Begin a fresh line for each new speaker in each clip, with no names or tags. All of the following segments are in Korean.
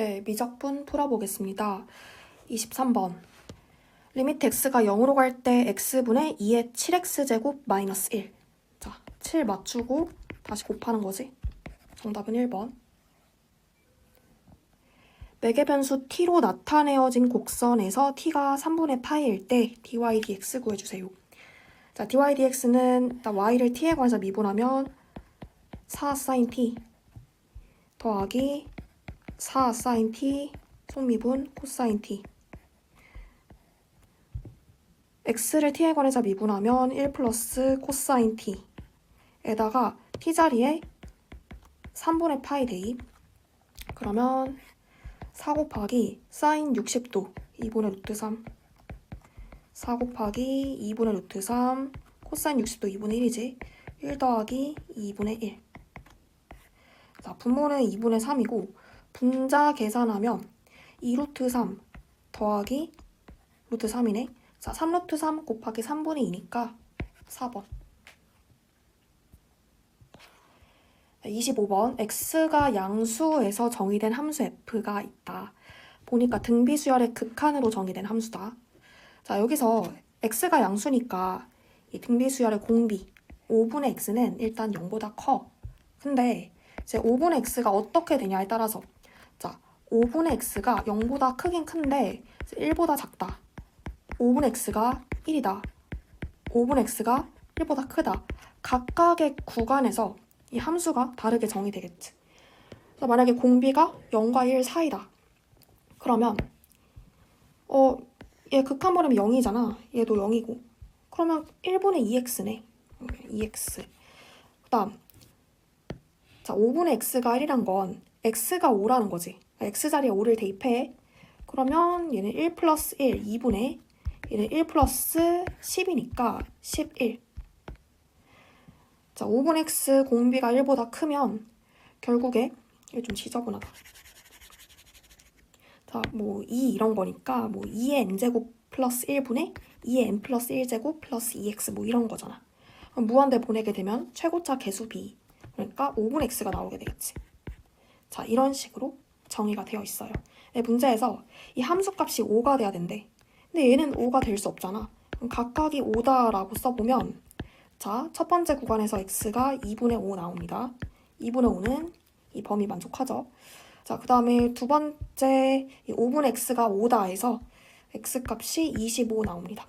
네, 미적분 풀어보겠습니다. 23번. 리미트 x가 0으로 갈 때 x분의 2의 7x제곱 마이너스 1. 자, 7 맞추고 다시 곱하는 거지. 정답은 1번. 매개 변수 t로 나타내어진 곡선에서 t가 3분의 파이일 때 dy dx 구해주세요. 자, dy dx는 일단 y를 t에 관해서 미분하면 4 sin t 더하기 4 sin t 속미분 코사인 t. x를 t에 관해서 미분하면 1 플러스 코사인 t 에다가 t 자리에 3분의 파이 대입. 그러면 4 곱하기 사인 60도 2분의 루트 3 4 곱하기 2분의 루트 3 코사인 60도 2분의 1이지. 1 더하기 2분의 1. 자, 분모는 2분의 3이고 분자 계산하면 2루트 3 더하기 루트 3이네. 자, 3루트 3 곱하기 3분의 2니까 4번. 25번. x가 양수에서 정의된 함수 f가 있다. 보니까 등비수열의 극한으로 정의된 함수다. 자, 여기서 x가 양수니까 이 등비수열의 공비 5분의 x는 일단 0보다 커. 근데 이제 5분의 x가 어떻게 되냐에 따라서, 자, 5분의 x가 0보다 크긴 큰데 1보다 작다. 5분의 x가 1이다. 5분의 x가 1보다 크다. 각각의 구간에서 이 함수가 다르게 정의되겠지. 그래서 만약에 공비가 0과 1 사이다. 그러면 얘 극한번이면 0이잖아. 얘도 0이고. 그러면 1분의 2x네. 2x. 그 다음, 자, 5분의 x가 1이란 건 x가 5라는 거지. x 자리에 5를 대입해. 그러면 얘는 1 플러스 1, 2분의 얘는 1 플러스 10이니까 11. 자, 5분의 x 공비가 1보다 크면 결국에 이게 좀 지저분하다. 자, 뭐 2 이런 거니까 뭐 2의 n제곱 플러스 1분의 2의 n 플러스 1제곱 플러스 2x 뭐 이런 거잖아. 그럼 무한대 보내게 되면 최고차 개수 b. 그러니까 5분의 x가 나오게 되겠지. 자, 이런 식으로 정의가 되어 있어요. 네, 문제에서 이 함수값이 5가 돼야 된대. 근데 얘는 5가 될 수 없잖아. 그럼 각각이 5다라고 써보면, 자, 첫 번째 구간에서 x가 2분의 5 나옵니다. 2분의 5는 이 범위 만족하죠. 자, 그 다음에 두 번째 이 5분의 x가 5다 해서 x값이 25 나옵니다.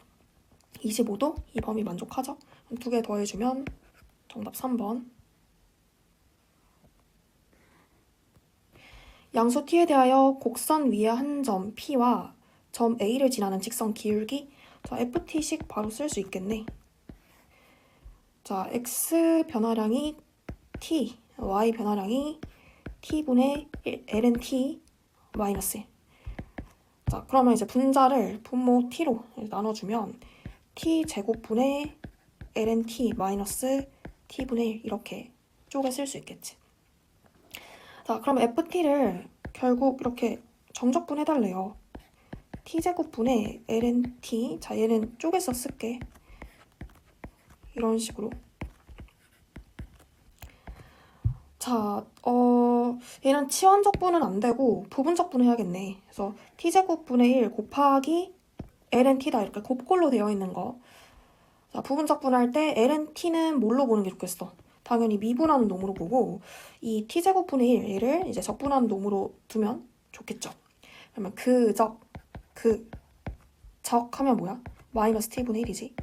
25도 이 범위 만족하죠. 두 개 더해주면 정답 3번. 양수 t에 대하여 곡선 위의 한 점 P와 점 A를 지나는 직선 기울기. 자, FT식 바로 쓸 수 있겠네. 자, X 변화량이 T, Y 변화량이 T분의 ln T 마이너스 1. 자, 그러면 이제 분자를 분모 T로 나눠주면 T 제곱분의 ln T 마이너스 T분의 1 이렇게 쪼개 쓸 수 있겠지. 자, 그럼 FT를 결국 이렇게 정적분 해달래요. T제곱분의 ln T. 자, 얘는 쪼개서 쓸게. 이런 식으로. 자, 얘는 치환적분은 안 되고 부분적분을 해야겠네. 그래서 T제곱분의 1 곱하기 ln T다. 이렇게 곱꼴로 되어 있는 거. 자, 부분적분할 때 ln T는 뭘로 보는 게 좋겠어? 당연히 미분하는 놈으로 보고 이 t제곱분의 1 얘를 이제 적분하는 놈으로 두면 좋겠죠. 그러면 적 하면 뭐야? 마이너스 t분의 1이지.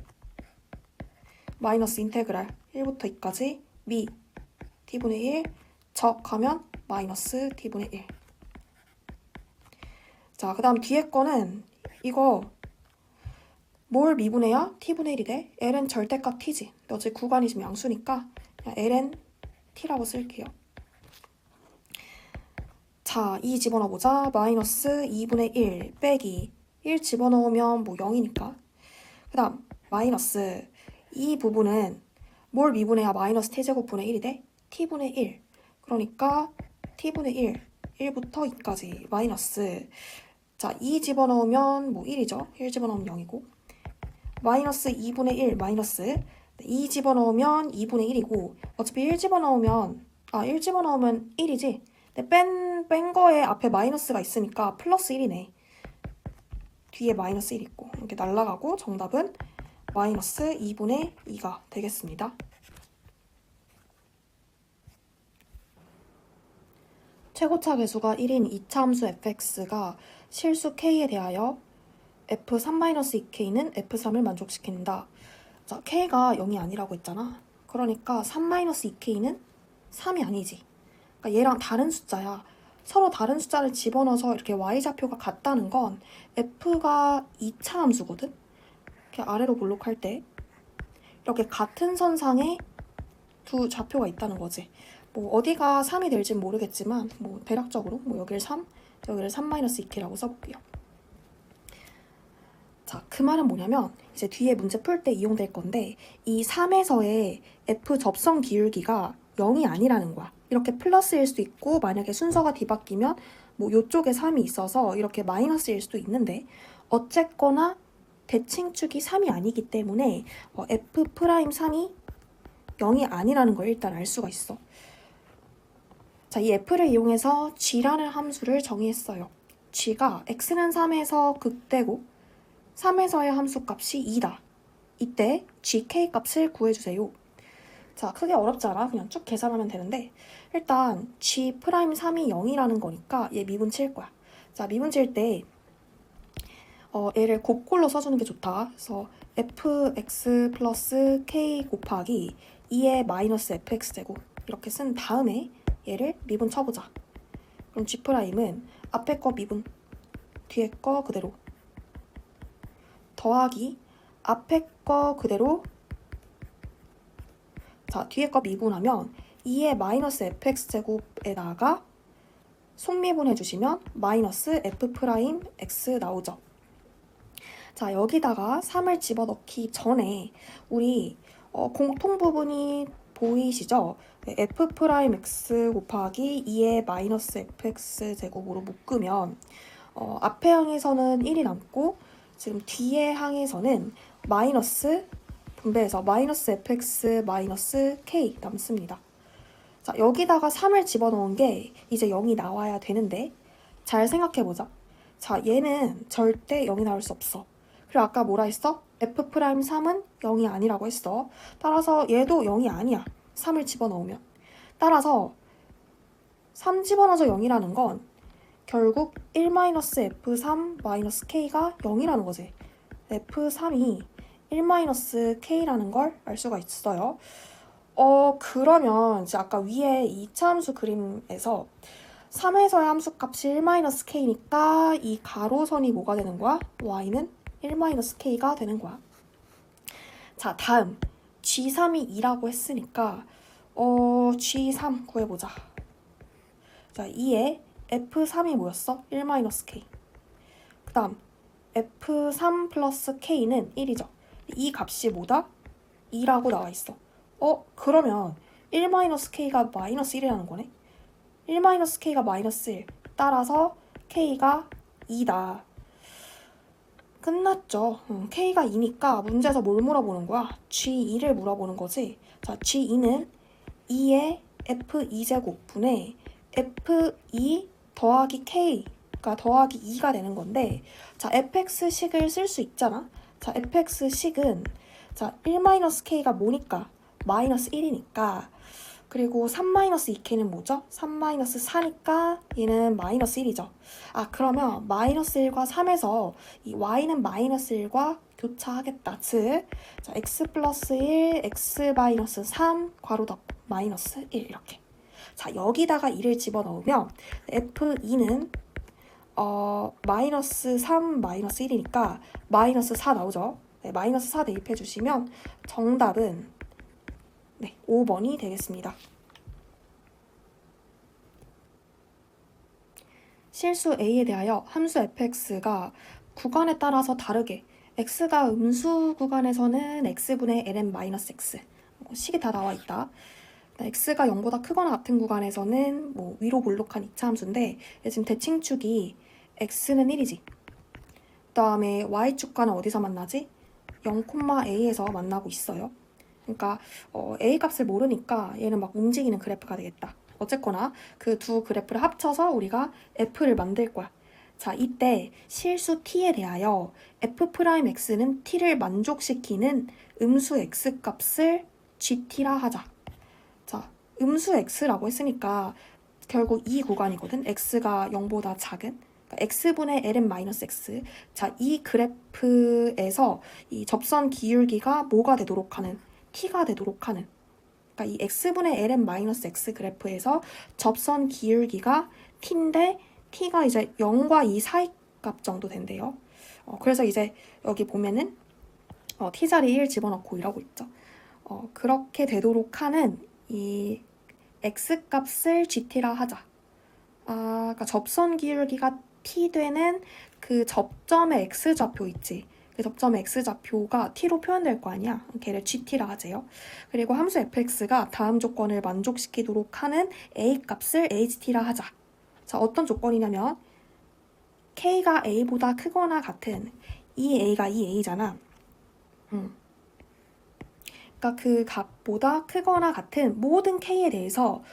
마이너스 인테그랄 1부터 2까지 미 t분의 1 적 하면 마이너스 t분의 1. 자, 그 다음 뒤에 거는 이거 뭘 미분해야 t분의 1이 돼? ln 절대값 t지. 근데 어차피 구간이 지금 양수니까 그냥 ln t라고 쓸게요. 자, 2 집어넣어보자. 마이너스 2분의 1 빼기 1 집어넣으면 뭐 0이니까. 그 다음 마이너스 이 부분은 뭘 미분해야 마이너스 t제곱분의 1이 돼? t분의 1. 그러니까 t분의 1, 1부터 2까지 마이너스. 자, 2 집어넣으면 뭐 1이죠. 1 집어넣으면 0이고. 마이너스 2분의 1 마이너스 2 집어넣으면 2분의 1이고 어차피 1 집어넣으면 1이지. 근데 뺀 거에 앞에 마이너스가 있으니까 플러스 1이네. 뒤에 마이너스 1 있고 이렇게 날라가고 정답은 마이너스 2분의 2가 되겠습니다. 최고차 계수가 1인 2차 함수 fx가 실수 k에 대하여 f3-2k는 f3을 만족시킨다. 자, k가 0이 아니라고 했잖아. 그러니까 3-2k는 3이 아니지. 그러니까 얘랑 다른 숫자야. 서로 다른 숫자를 집어넣어서 이렇게 y좌표가 같다는 건 f가 2차 함수거든. 이렇게 아래로 볼록할 때 이렇게 같은 선상에 두 좌표가 있다는 거지. 뭐 어디가 3이 될진 모르겠지만 뭐 대략적으로 뭐 여기를 3, 여기를 3-2k라고 써볼게요. 자, 그 말은 뭐냐면 이제 뒤에 문제 풀 때 이용될 건데 이 3에서의 f 접선 기울기가 0이 아니라는 거야. 이렇게 플러스일 수도 있고 만약에 순서가 뒤바뀌면 뭐 이쪽에 3이 있어서 이렇게 마이너스일 수도 있는데 어쨌거나 대칭축이 3이 아니기 때문에 f'3이 0이 아니라는 걸 일단 알 수가 있어. 자, 이 f를 이용해서 g라는 함수를 정의했어요. g가 x는 3에서 극대고 3에서의 함수값이 2다. 이때 gk 값을 구해주세요. 자, 크게 어렵지 않아. 그냥 쭉 계산하면 되는데 일단 g'3이 0이라는 거니까 얘 미분 칠 거야. 자, 미분 칠 때 얘를 곱꼴로 써주는 게 좋다. 그래서 fx 플러스 k 곱하기 2의 마이너스 fx제곱 이렇게 쓴 다음에 얘를 미분 쳐보자. 그럼 g'은 앞에 거 미분, 뒤에 거 그대로 더하기 앞에 거 그대로. 자, 뒤에 거 미분하면 2의 마이너스 fx제곱에다가 속미분 해주시면 마이너스 f'x 나오죠. 자, 여기다가 3을 집어넣기 전에 우리 공통 부분이 보이시죠? f'x 곱하기 2의 마이너스 fx 제곱으로 묶으면 앞에 항에서는 1이 남고 지금 뒤에 항에서는 마이너스 분배해서 마이너스 fx 마이너스 k 남습니다. 자, 여기다가 3을 집어넣은 게 이제 0이 나와야 되는데 잘 생각해보자. 자, 얘는 절대 0이 나올 수 없어. 그리고 아까 뭐라 했어? f'3은 0이 아니라고 했어. 따라서 얘도 0이 아니야. 3을 집어넣으면. 따라서 3 집어넣어서 0이라는 건 결국 1-f3-k가 0이라는 거지. f3이 1-k라는 걸 알 수가 있어요. 그러면 이제 아까 위에 2차 함수 그림에서 3에서의 함수값이 1-k니까 이 가로선이 뭐가 되는 거야? y는 1-k가 되는 거야. 자, 다음 g3이 2라고 했으니까 g3 구해보자. 자, 2에 f3이 뭐였어? 1-k. 그 다음 f3 플러스 k는 1이죠. 이 값이 뭐다? 2라고 나와 있어. 그러면 1-k가 마이너스 1이라는 거네. 1-k가 마이너스 1. 따라서 k가 2다. 끝났죠. k가 2니까 문제에서 뭘 물어보는 거야? g2를 물어보는 거지. 자, g2는 2의 f2제곱분의 f2 더하기 k가 더하기 2가 되는 건데 자, fx식을 쓸 수 있잖아. 자, fx식은 자, 1-k가 뭐니까? 마이너스 1이니까 그리고 3-2k는 뭐죠? 3-4니까 얘는 마이너스 1이죠. 아, 그러면 마이너스 1과 3에서 이 y는 마이너스 1과 교차하겠다. 즉, 자, x 플러스 1, x 마이너스 3, 괄호 닫고 마이너스 1 이렇게. 자, 여기다가 2를 집어넣으면 f2는 마이너스 3, 마이너스 1이니까 마이너스 4 나오죠. 네, 마이너스 4 대입해 주시면 정답은 네, 5번이 되겠습니다. 실수 a에 대하여 함수 fx가 구간에 따라서 다르게 x가 음수 구간에서는 x분의 ln-x 식이 다 나와 있다. x가 0보다 크거나 같은 구간에서는 뭐 위로 볼록한 2차 함수인데 지금 대칭축이 x는 1이지. 그 다음에 y축과는 어디서 만나지? 0,a에서 만나고 있어요. 그러니까 a 값을 모르니까 얘는 막 움직이는 그래프가 되겠다. 어쨌거나 그 두 그래프를 합쳐서 우리가 f를 만들 거야. 자, 이때 실수 t에 대하여 f'x는 t를 만족시키는 음수 x 값을 gt라 하자. 자, 음수 x라고 했으니까 결국 이 구간이거든. x가 0보다 작은. 그러니까 x분의 ln 마이너스 x. 자, 이 그래프에서 이 접선 기울기가 뭐가 되도록 하는? t가 되도록 하는. 그러니까 이 x분의 ln 마이너스 x 그래프에서 접선 기울기가 t인데 t가 이제 0과 2 사이 값 정도 된대요. 그래서 이제 여기 보면은 t 자리 1 집어넣고 이러고 있죠. 그렇게 되도록 하는 이 x 값을 gt라 하자. 그러니까 접선 기울기가 t 되는 그 접점의 x 좌표 있지. 그 접점의 x 좌표가 t로 표현될 거 아니야. 걔를 gt라 하재요. 그리고 함수 fx가 다음 조건을 만족시키도록 하는 a 값을 ht라 하자. 자, 어떤 조건이냐면 k가 a보다 크거나 같은 이 a가 이 a잖아. 그러니까 그 값보다 크거나 같은 모든 k에 대해서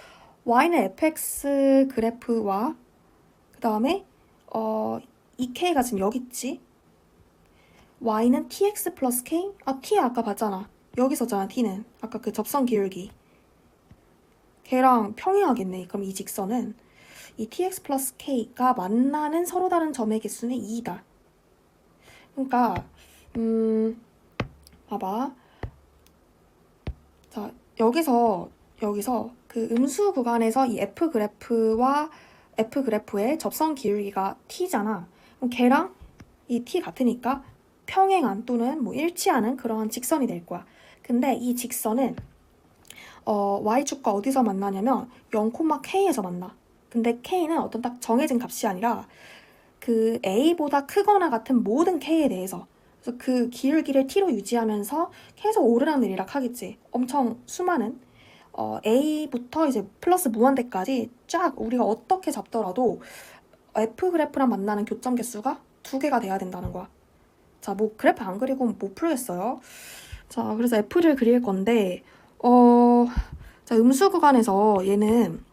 y는 fx 그래프와 그 다음에 이 k가 지금 여기 있지. y는 tx 플러스 k? t 아까 봤잖아. 여기 있었잖아, t는. 아까 그 접선 기울기. 걔랑 평행하겠네. 그럼 이 직선은 이 tx 플러스 k가 만나는 서로 다른 점의 개수는 2다. 그러니까 봐봐. 자, 여기서 그 음수 구간에서 이 f 그래프의 접선 기울기가 t잖아. 그럼 걔랑 이 t 같으니까 평행한 또는 뭐 일치하는 그러한 직선이 될 거야. 근데 이 직선은 y축과 어디서 만나냐면 0,k에서 만나. 근데 k는 어떤 딱 정해진 값이 아니라 그 a보다 크거나 같은 모든 k에 대해서, 그래서 그 기울기를 t로 유지하면서 계속 오르락내리락 하겠지. 엄청 수많은 a부터 이제 플러스 무한대까지 쫙 우리가 어떻게 잡더라도 f 그래프랑 만나는 교점 개수가 2개가 돼야 된다는 거야. 자, 뭐 그래프 안 그리고 못 풀겠어요. 자, 그래서 f를 그릴 건데 자, 음수 구간에서 얘는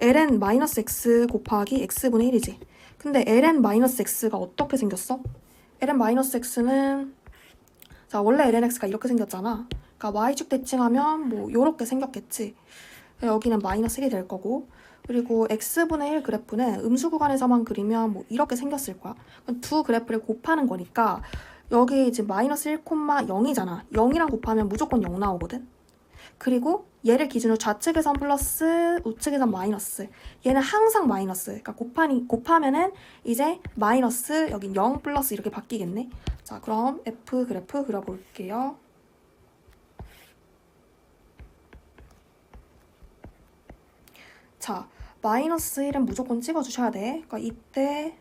ln-x 곱하기 x분의 1이지. 근데 ln-x가 어떻게 생겼어? ln-x는 자, 원래 lnx가 이렇게 생겼잖아. 그러니까 y축 대칭하면 뭐 요렇게 생겼겠지. 여기는 마이너스 1이 될 거고, 그리고 x분의 1 그래프는 음수 구간에서만 그리면 뭐 이렇게 생겼을 거야. 두 그래프를 곱하는 거니까 여기 이제 마이너스 1,0이잖아. 0이랑 곱하면 무조건 0 나오거든. 그리고 얘를 기준으로 좌측에선 플러스, 우측에선 마이너스. 얘는 항상 마이너스. 그러니까 곱하면은 이제 마이너스, 여긴 0 플러스 이렇게 바뀌겠네. 자, 그럼 f 그래프 그려볼게요. 자, 마이너스 1은 무조건 찍어주셔야 돼. 그러니까 이때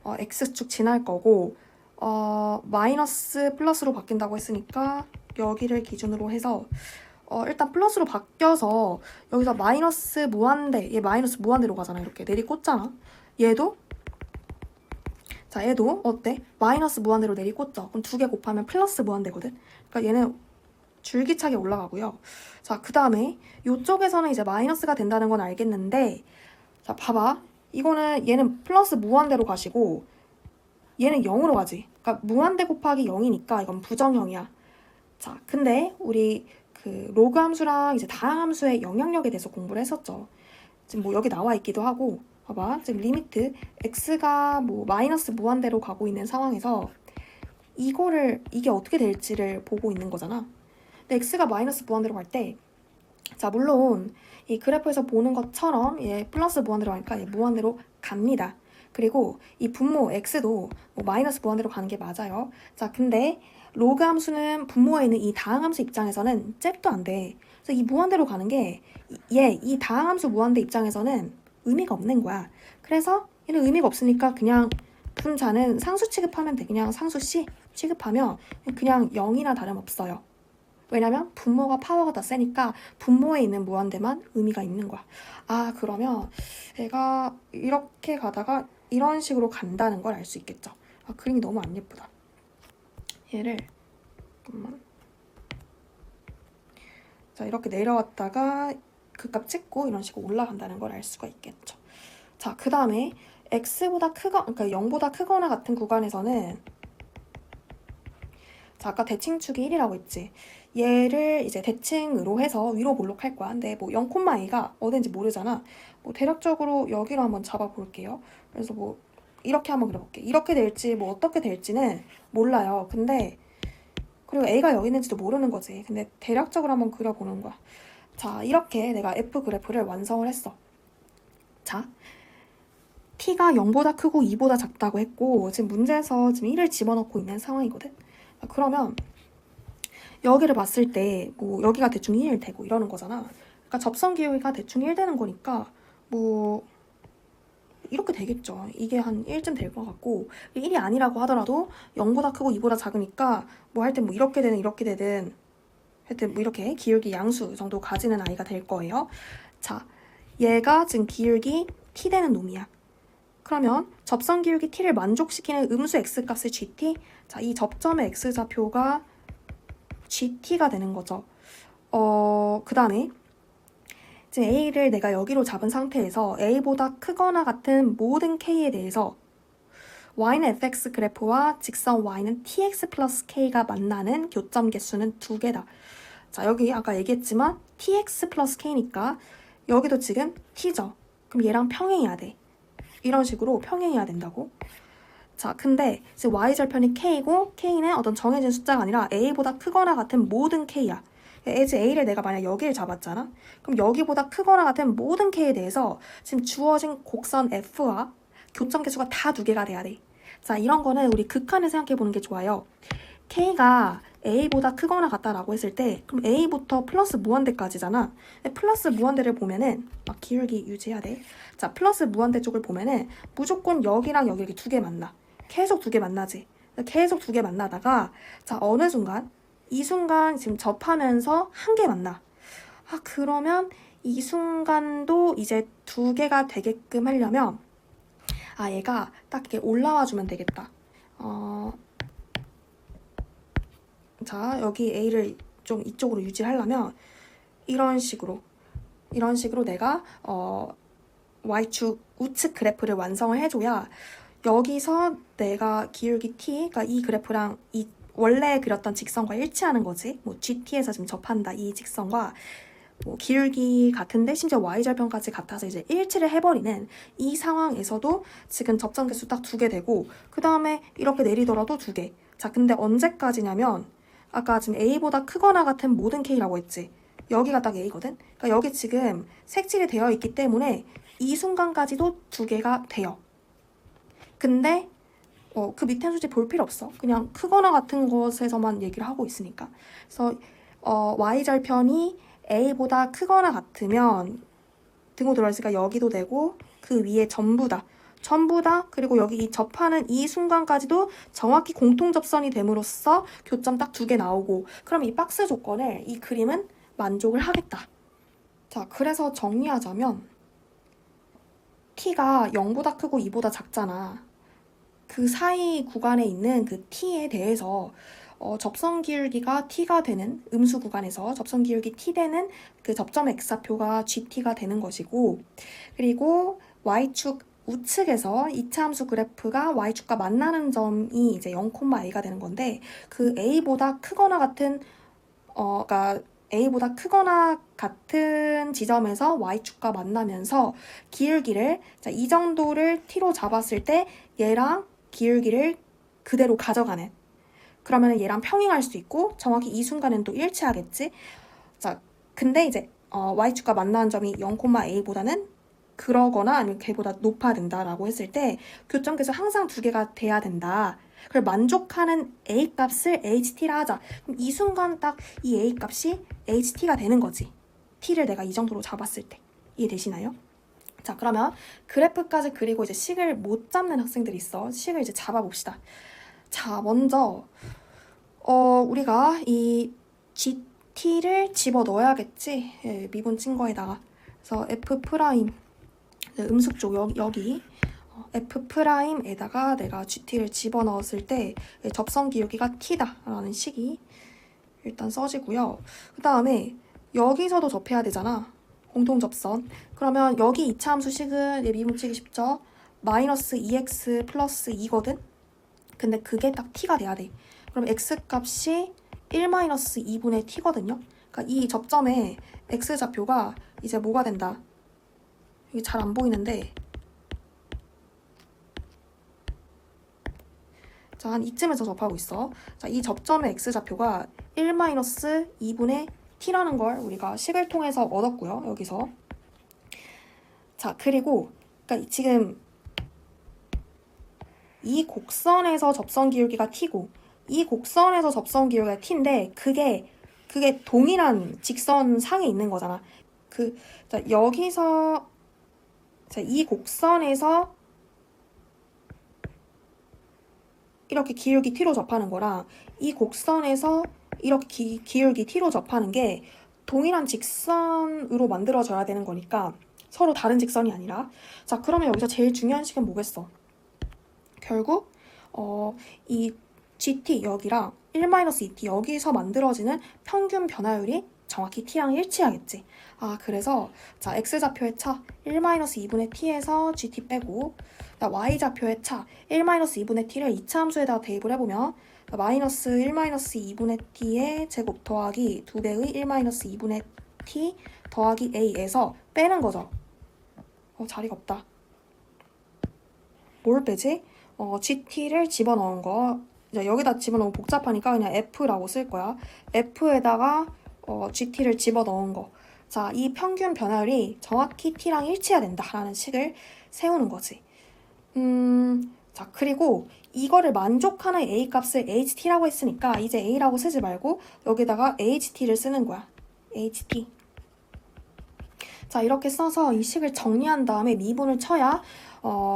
x축 지날 거고, 마이너스 플러스로 바뀐다고 했으니까 여기를 기준으로 해서 일단 플러스로 바뀌어서 여기서 마이너스 무한대, 얘 마이너스 무한대로 가잖아. 이렇게 내리꽂잖아. 얘도 어때? 마이너스 무한대로 내리꽂죠. 그럼 2개 곱하면 플러스 무한대거든. 그러니까 얘는 줄기차게 올라가고요. 자, 그 다음에 이쪽에서는 이제 마이너스가 된다는 건 알겠는데, 자, 봐봐. 이거는 얘는 플러스 무한대로 가시고 얘는 0으로 가지. 그러니까 무한대 곱하기 0이니까 이건 부정형이야. 자, 근데 우리 그 로그 함수랑 이제 다항함수의 영향력에 대해서 공부를 했었죠. 지금 뭐 여기 나와 있기도 하고, 봐봐. 지금 리미트 x가 뭐 마이너스 무한대로 가고 있는 상황에서 이게 어떻게 될지를 보고 있는 거잖아. 근데 x가 마이너스 무한대로 갈 때, 자, 물론 이 그래프에서 보는 것처럼 얘 플러스 무한대로 가니까 얘 무한대로 갑니다. 그리고 이 분모 x도 뭐 마이너스 무한대로 가는 게 맞아요. 자, 근데 로그 함수는 분모에 있는 이 다항함수 입장에서는 잽도 안 돼. 그래서 이 무한대로 가는 게 이 다항함수 무한대 입장에서는 의미가 없는 거야. 그래서 얘는 의미가 없으니까 그냥 분자는 상수 취급하면 돼. 그냥 상수 C 취급하면 그냥 0이나 다름없어요. 왜냐면 분모가 파워가 더 세니까 분모에 있는 무한대만 의미가 있는 거야. 그러면 얘가 이렇게 가다가 이런 식으로 간다는 걸 알 수 있겠죠. 그림이 너무 안 예쁘다. 얘를 잠깐만. 자, 이렇게 내려왔다가 그 값 찍고 이런 식으로 올라간다는 걸 알 수가 있겠죠. 자, 그 다음에 x보다 그러니까 0보다 크거나 같은 구간에서는, 자, 아까 대칭축이 1이라고 했지. 얘를 이제 대칭으로 해서 위로 볼록할 거야. 근데 뭐 0,a가 어딘지 모르잖아. 뭐 대략적으로 여기로 한번 잡아볼게요. 그래서 뭐 이렇게 한번 그려볼게. 이렇게 될지 뭐 어떻게 될지는 몰라요. 근데 그리고 a가 여기 있는지도 모르는 거지. 근데 대략적으로 한번 그려보는 거야. 자, 이렇게 내가 f 그래프를 완성을 했어. 자, t가 0보다 크고 2보다 작다고 했고 지금 문제에서 지금 1을 집어넣고 있는 상황이거든. 그러면 여기를 봤을 때 뭐 여기가 대충 1 되고 이러는 거잖아. 그러니까 접선 기울기가 대충 1 되는 거니까 뭐 이렇게 되겠죠. 이게 한 1쯤 될 것 같고 1이 아니라고 하더라도 0보다 크고 2보다 작으니까 뭐 할 때 뭐 이렇게 되든 이렇게 되든 하여튼 뭐 이렇게 기울기 양수 정도 가지는 아이가 될 거예요. 자, 얘가 지금 기울기 t 되는 놈이야. 그러면 접선 기울기 t를 만족시키는 음수 x 값을 gt. 자, 이 접점의 x좌표가 gt가 되는 거죠. 그 다음에 지금 a를 내가 여기로 잡은 상태에서 a보다 크거나 같은 모든 k에 대해서 y는 fx 그래프와 직선 y는 tx 플러스 k가 만나는 교점 개수는 2개다. 자, 여기 아까 얘기했지만 tx 플러스 k니까 여기도 지금 t죠. 그럼 얘랑 평행해야 돼. 이런 식으로 평행해야 된다고. 자, 근데 지금 y절편이 k고 k는 어떤 정해진 숫자가 아니라 a보다 크거나 같은 모든 k야. as a를 내가 만약 여기를 잡았잖아. 그럼 여기보다 크거나 같은 모든 k에 대해서 지금 주어진 곡선 f와 교점 개수가 다 2개가 돼야 돼. 자, 이런 거는 우리 극한을 생각해 보는 게 좋아요. k가 a보다 크거나 같다라고 했을 때 그럼 a부터 플러스 무한대까지잖아. 플러스 무한대를 보면은 막 기울기 유지해야 돼. 자, 플러스 무한대 쪽을 보면은 무조건 여기랑 여기 이렇게 2개 만나. 계속 2개 만나지. 계속 2개 만나다가 자, 어느 순간 이 순간 지금 접하면서 1개 만나. 아, 그러면 이 순간도 이제 2개가 되게끔 하려면 아, 얘가 딱 이렇게 올라와 주면 되겠다. 자, 여기 a를 좀 이쪽으로 유지하려면 이런 식으로 내가 y축 우측 그래프를 완성을 해줘야 여기서 내가 기울기 t, 그러니까 이 그래프랑 이 원래 그렸던 직선과 일치하는 거지. 뭐 GT에서 지금 접한다 이 직선과 뭐 기울기 같은데 심지어 y절편까지 같아서 이제 일치를 해버리는 이 상황에서도 지금 접점 개수 딱 2개 되고 그 다음에 이렇게 내리더라도 2개. 자, 근데 언제까지냐면 아까 지금 a보다 크거나 같은 모든 k라고 했지. 여기가 딱 a거든. 그러니까 여기 지금 색칠이 되어 있기 때문에 이 순간까지도 2개가 돼요. 근데 그 밑에 수지 볼 필요 없어. 그냥 크거나 같은 것에서만 얘기를 하고 있으니까. 그래서 y절편이 a보다 크거나 같으면 등호 들어있으니까 여기도 되고 그 위에 전부 다 그리고 여기 이 접하는 이 순간까지도 정확히 공통접선이 됨으로써 교점 딱 2개 나오고 그럼 이 박스 조건을 이 그림은 만족을 하겠다. 자, 그래서 정리하자면 t가 0보다 크고 2보다 작잖아. 그 사이 구간에 있는 그 t에 대해서 접선 기울기가 t가 되는 음수 구간에서 접선 기울기 t 되는 그 접점 x좌표가 gt가 되는 것이고 그리고 y축 우측에서 이차함수 그래프가 y축과 만나는 점이 이제 0,a가 되는 건데 그 a보다 크거나 같은 그러니까 a보다 크거나 같은 지점에서 y축과 만나면서 기울기를 자, 이 정도를 t로 잡았을 때 얘랑 기울기를 그대로 가져가는 그러면 얘랑 평행할 수 있고 정확히 이 순간은 또 일치하겠지. 자, 근데 이제 y축과 만나는 점이 0,a보다는 그러거나 아니면 걔보다 높아야 된다라고 했을 때 교점계수 항상 2개가 돼야 된다. 그걸 만족하는 a 값을 ht라 하자. 그럼 이 순간 딱 이 a 값이 ht가 되는 거지. t를 내가 이 정도로 잡았을 때. 이해되시나요? 자, 그러면 그래프까지 그리고 이제 식을 못 잡는 학생들이 있어. 식을 이제 잡아봅시다. 자, 먼저 우리가 이 gt를 집어 넣어야겠지. 예, 미분 친 거에다가. 그래서 f 프라임 음수 쪽 여기 f 프라임에다가 내가 gt를 집어 넣었을 때 접선 기울기가 t다라는 식이 일단 써지고요. 그 다음에 여기서도 접해야 되잖아. 공통 접선. 그러면 여기 이차함수식은 미분치기 쉽죠? 마이너스 2x 플러스 2거든? 근데 그게 딱 t가 돼야 돼. 그럼 x값이 1 마이너스 2분의 t거든요. 그러니까 이 접점에 x좌표가 이제 뭐가 된다? 이게 잘 안 보이는데 자, 한 이쯤에서 접하고 있어. 자, 이 접점의 x좌표가 1 마이너스 2분의 t라는 걸 우리가 식을 통해서 얻었고요. 여기서. 자, 그리고 그러니까 지금 이 곡선에서 접선 기울기가 t고 이 곡선에서 접선 기울기가 t인데 그게 동일한 직선상에 있는 거잖아. 자, 여기서 자, 이 곡선에서 이렇게 기울기 t로 접하는 거랑 이 곡선에서 이렇게 기울기 t로 접하는 게 동일한 직선으로 만들어져야 되는 거니까 서로 다른 직선이 아니라. 자, 그러면 여기서 제일 중요한 식은 뭐겠어? 결국 이 gt 여기랑 1-2t 여기서 만들어지는 평균 변화율이 정확히 t랑 일치하겠지. 아, 그래서 자, x좌표의 차 1-2분의 t에서 gt 빼고 y좌표의 차 1-2분의 t를 이차함수에다가 대입을 해보면 마이너스 1-2분의 t의 제곱 더하기 2배의 1-2분의 t 더하기 a에서 빼는 거죠. 자리가 없다. 뭘 빼지? gt를 집어넣은 거. 이제 여기다 집어넣으면 복잡하니까 그냥 f라고 쓸 거야. f에다가 gt를 집어넣은 거. 자, 이 평균 변화율이 정확히 t랑 일치해야 된다라는 식을 세우는 거지. 자, 그리고 이거를 만족하는 a 값을 ht라고 했으니까 이제 a라고 쓰지 말고 여기다가 ht를 쓰는 거야. ht. 자, 이렇게 써서 이 식을 정리한 다음에 미분을 쳐야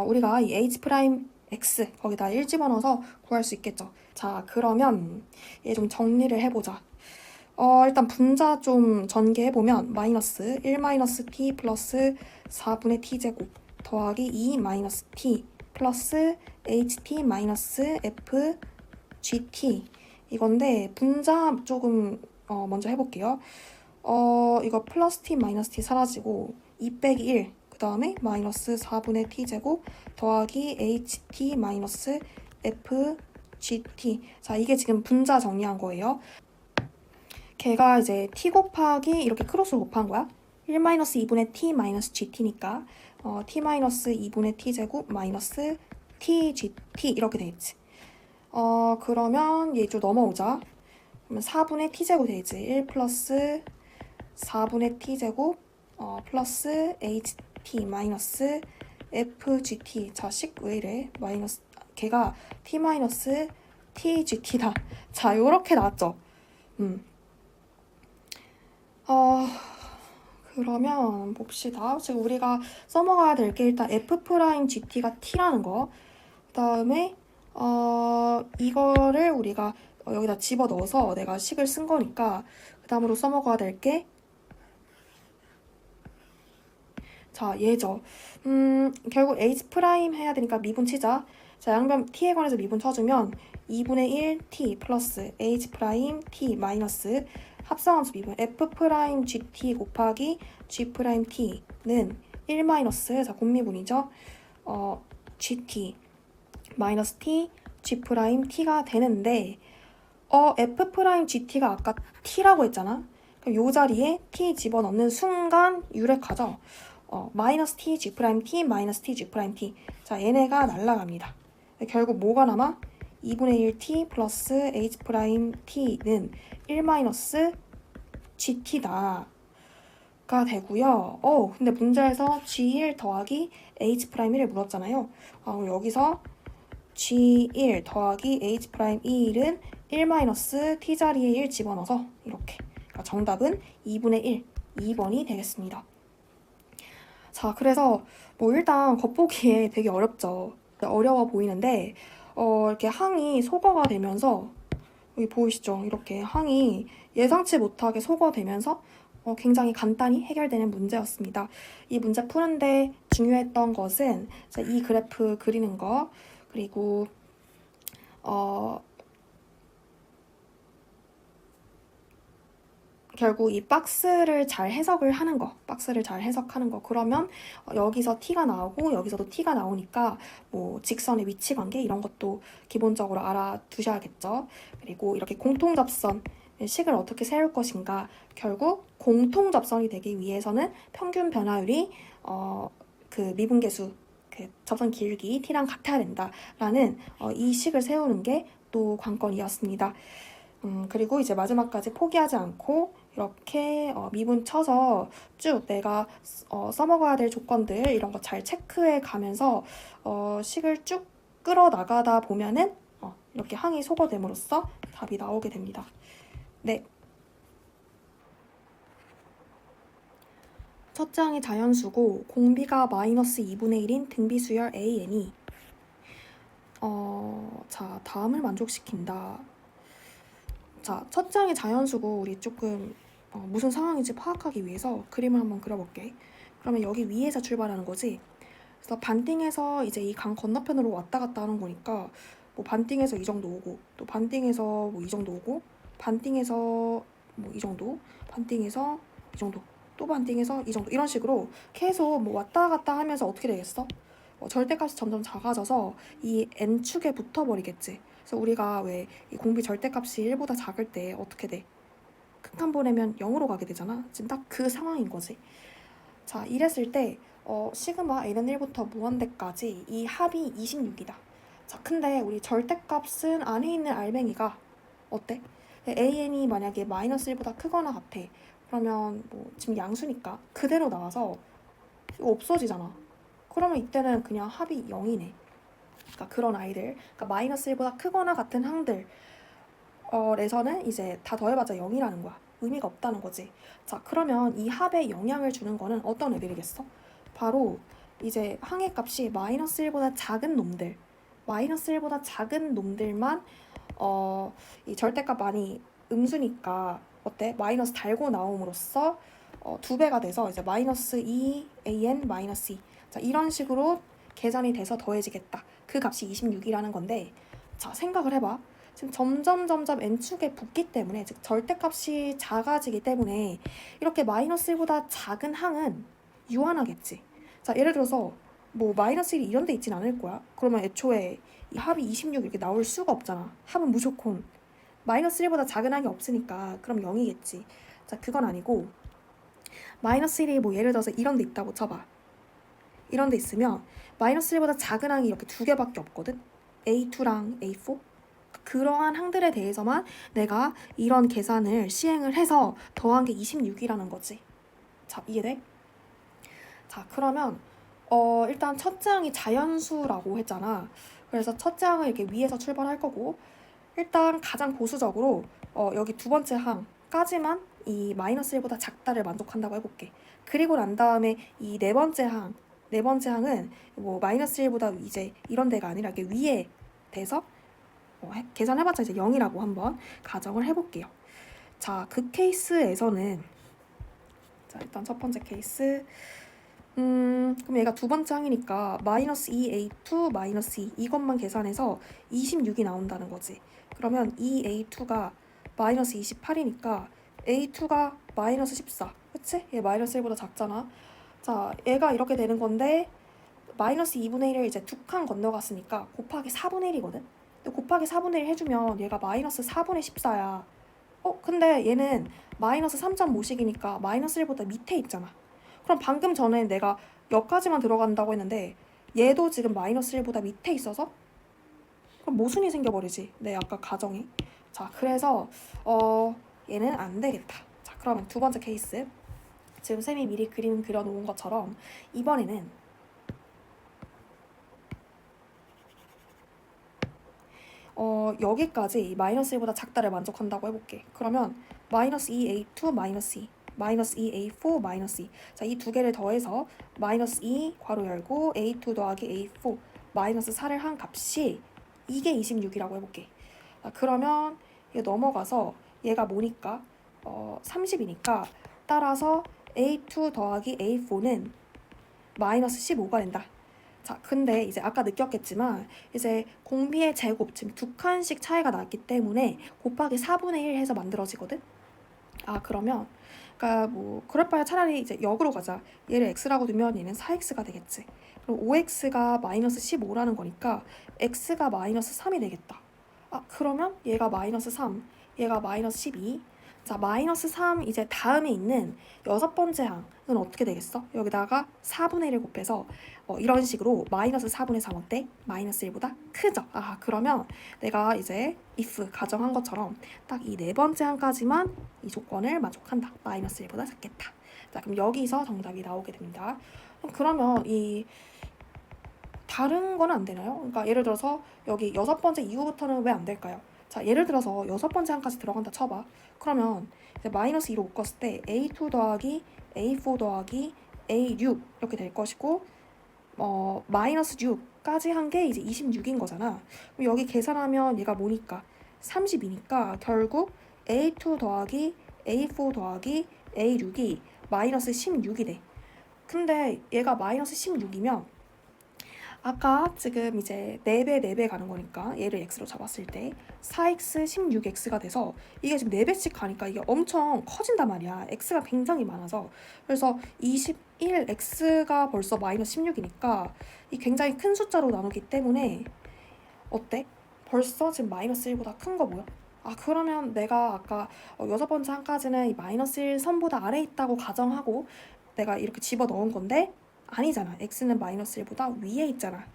우리가 이 h 프라임 x 거기다 1 집어넣어서 구할 수 있겠죠. 자, 그러면 얘 좀 정리를 해보자. 일단 분자 좀 전개해보면 마이너스 1-t 플러스 4분의 t제곱 더하기 2-t 플러스 ht 마이너스 f gt 이건데 분자 조금 먼저 해볼게요. 이거 플러스 t 마이너스 t 사라지고 2 빼기 1 그 다음에 마이너스 4분의 t제곱 더하기 ht 마이너스 f gt. 자, 이게 지금 분자 정리한 거예요. 걔가 이제 t 곱하기 이렇게 크로스로 곱한 거야. 1-2분의 t 마이너스 gt니까 t 마이너스 2분의 t제곱 마이너스 tgt 이렇게 되겠지. 그러면 얘 좀 넘어오자. 그러면 4분의 t제곱 되지. 1 플러스 4분의 t제곱 플러스 ht 마이너스 fgt. 자, 식 왜 이래? 마이너스 걔가 t 마이너스 tgt다. 자, 요렇게 나왔죠. 그러면 봅시다. 지금 우리가 써먹어야 될 게 일단 f'gt가 t라는 거. 그 다음에 이거를 우리가 여기다 집어넣어서 내가 식을 쓴 거니까 그 다음으로 써먹어야 될 게 자, 얘죠. 결국 h' 해야 되니까 미분 치자. 자, 양변 t에 관해서 미분 쳐주면 2분의 1 t 플러스 h' t 마이너스 합성함수 미분 f'gt 곱하기 g't는 1 마이너스 자, 곱미분이죠. gt 마이너스 t g't가 되는데 f'gt가 아까 t라고 했잖아. 그럼 요 자리에 t 집어넣는 순간 유력하죠. 마이너스 t g't 마이너스 t g't. 자, 얘네가 날라갑니다. 결국 뭐가 남아? 2분의 1 t 플러스 h't는 1 마이너스 gt다 가 되고요. 근데 문제에서 g1 더하기 h'1을 물었잖아요. 여기서 g1 더하기 h'1은 1 마이너스 t 자리에 1 집어넣어서 이렇게. 그러니까 정답은 2분의 1, 2번이 되겠습니다. 자, 그래서 뭐 일단 겉보기에 되게 어렵죠. 어려워 보이는데 이렇게 항이 소거가 되면서 여기 보이시죠? 이렇게 항이 예상치 못하게 소거되면서 굉장히 간단히 해결되는 문제였습니다. 이 문제 푸는데 중요했던 것은 이 그래프 그리는 거 그리고 결국 이 박스를 잘 해석을 하는 거, 박스를 잘 해석하는 거. 그러면 여기서 t가 나오고 여기서도 t가 나오니까 뭐 직선의 위치 관계 이런 것도 기본적으로 알아두셔야겠죠. 그리고 이렇게 공통접선 식을 어떻게 세울 것인가. 결국 공통접선이 되기 위해서는 평균 변화율이 그 미분계수 그 접선 기울기 t랑 같아야 된다라는 이 식을 세우는 게 또 관건이었습니다. 그리고 이제 마지막까지 포기하지 않고 이렇게 미분 쳐서 쭉 내가 써먹어야 될 조건들 이런 거 잘 체크해 가면서 식을 쭉 끌어 나가다 보면은 이렇게 항이 소거됨으로써 답이 나오게 됩니다. 네. 첫째 항이 자연수고 공비가 마이너스 2분의 1인 등비수열 AN이 자, 다음을 만족시킨다. 자, 첫째 항이 자연수고 우리 조금 무슨 상황인지 파악하기 위해서 그림을 한번 그려볼게. 그러면 여기 위에서 출발하는 거지. 그래서 반띵해서 이제 이 강 건너편으로 왔다 갔다 하는 거니까 뭐 반띵해서 이 정도 오고 또 반띵해서 뭐 이 정도 오고 반띵해서 뭐 이 정도 반띵해서 이 정도 또 반띵해서 이 정도 이런 식으로 계속 뭐 왔다 갔다 하면서 어떻게 되겠어? 절대값이 점점 작아져서 이 n축에 붙어버리겠지. 그래서 우리가 왜 이 공비 절대값이 1보다 작을 때 어떻게 돼? 극한 보내면 0으로 가게 되잖아. 지금 딱 그 상황인 거지. 자, 이랬을 때 시그마 n은 1부터 무한대까지 이 합이 26이다. 자, 근데 우리 절대값은 안에 있는 알맹이가 어때? an이 만약에 마이너스 1보다 크거나 같아. 그러면 뭐 지금 양수니까 그대로 나와서 없어지잖아. 그러면 이때는 그냥 합이 0이네. 그러니까 그런 아이들, 그러니까 마이너스 1보다 크거나 같은 항들 에서는 이제 다 더해봤자 0이라는 거야. 의미가 없다는 거지. 자, 그러면 이 합에 영향을 주는 거는 어떤 애들이겠어? 바로 이제 항의 값이 마이너스 1보다 작은 놈들, 마이너스 1보다 작은 놈들만 이 절대값 많이 음수니까 어때? 마이너스 달고 나옴으로써 2배가 돼서 이제 마이너스 2an 마이너스 2. 자, 이런 식으로 계산이 돼서 더해지겠다. 그 값이 26이라는 건데, 자, 생각을 해봐. 지금 점점 n축에 붙기 때문에, 즉 절대값이 작아지기 때문에 이렇게 마이너스 1보다 작은 항은 유한하겠지. 자, 예를 들어서 뭐 마이너스 1이 이런 데 있진 않을 거야. 그러면 애초에 이 합이 26 이렇게 나올 수가 없잖아. 합은 무조건 마이너스 1보다 작은 항이 없으니까 그럼 0이겠지. 자, 그건 아니고 마이너스 1이 뭐 예를 들어서 이런 데 있다고 쳐봐. 이런 데 있으면 마이너스 1보다 작은 항이 이렇게 두 개밖에 없거든. A2랑 A4. 그러한 항들에 대해서만 내가 이런 계산을 시행을 해서 더한 게 26이라는 거지. 자, 이해돼? 자, 그러면 일단 첫째 항이 자연수라고 했잖아. 그래서 첫째 항은 이렇게 위에서 출발할 거고, 일단 가장 보수적으로 여기 두 번째 항까지만 이 마이너스 1보다 작다를 만족한다고 해볼게. 그리고 난 다음에 이 네 번째 항은 뭐 마이너스 1보다 이제 이런 데가 아니라 이렇게 위에 돼서 계산해봤자 이제 0이라고 한번 가정을 해볼게요. 자, 그 케이스에서는 자, 일단 첫 번째 케이스 그럼 얘가 두 번째 항이니까 마이너스 2a2 마이너스 2 이것만 계산해서 26이 나온다는 거지. 그러면 2a2가 마이너스 28이니까 a2가 마이너스 14. 그치? 얘 마이너스 1보다 작잖아. 자, 얘가 이렇게 되는 건데 마이너스 2분의 1을 이제 두 칸 건너갔으니까 곱하기 4분의 1이거든. 근데 곱하기 4분의 1 해주면 얘가 마이너스 4분의 14야. 근데 얘는 마이너스 3.5씩이니까 마이너스 1보다 밑에 있잖아. 그럼 방금 전에 내가 여기까지만 들어간다고 했는데 얘도 지금 마이너스 1보다 밑에 있어서 그럼 모순이 생겨버리지. 내 아까 가정이. 자, 그래서 얘는 안 되겠다. 자, 그러면 두 번째 케이스. 지금 쌤이 미리 그림 그려놓은 것처럼 이번에는 여기까지 마이너스 1보다 작다를 만족한다고 해볼게. 그러면 마이너스 2a2 마이너스 2 마이너스 2a4 마이너스 2. 자, 이 두 개를 더해서 마이너스 2 괄호 열고 a2 더하기 a4 마이너스 4를 한 값이 이게 26이라고 해볼게. 자, 그러면 얘 넘어가서 얘가 뭐니까 30이니까 따라서 a2 더하기 a4는 마이너스 15가 된다. 자, 근데 이제 아까 느꼈겠지만 이제 공비의 제곱 지금 두 칸씩 차이가 났기 때문에 곱하기 4분의 1 해서 만들어지거든. 그러면 그러니까 뭐 그럴 바에 차라리 이제 역으로 가자. 얘를 x라고 두면 얘는 4x가 되겠지. 그럼 5x가 마이너스 15라는 거니까 x가 마이너스 3이 되겠다. 그러면 얘가 마이너스 3, 얘가 마이너스 12. 자, 마이너스 3 이제 다음에 있는 여섯 번째 항은 어떻게 되겠어? 여기다가 4분의 1을 곱해서 이런 식으로 마이너스 4분의 3 어때? 마이너스 1보다 크죠? 그러면 내가 이제 if 가정한 것처럼 딱 이 네 번째 항까지만 이 조건을 만족한다. 마이너스 1보다 작겠다. 자, 그럼 여기서 정답이 나오게 됩니다. 그러면 이 다른 거는 안 되나요? 그러니까 예를 들어서 여기 여섯 번째 이후부터는 왜 안 될까요? 자, 예를 들어서 여섯 번째 항까지 들어간다 쳐봐. 그러면 이제 마이너스 2로 묶었을 때 a2 더하기 a4 더하기 a6 이렇게 될 것이고 마이너스 6까지 한 게 이제 26인 거잖아. 그럼 여기 계산하면 얘가 뭐니까 32니까 결국 a2 더하기 a4 더하기 a6이 마이너스 16이 돼. 근데 얘가 마이너스 16이면 아까 지금 이제 4배, 4배 가는 거니까 얘를 x로 잡았을 때 4x, 16x가 돼서 이게 지금 4배씩 가니까 이게 엄청 커진단 말이야. x가 굉장히 많아서. 그래서 21x가 벌써 마이너스 16이니까 이 굉장히 큰 숫자로 나누기 때문에 어때? 벌써 지금 마이너스 1보다 큰 거 보여? 그러면 내가 아까 여섯 번째 항까지는 이 마이너스 1 선보다 아래에 있다고 가정하고 내가 이렇게 집어 넣은 건데 아니잖아. x는 마이너스 1보다 위에 있잖아.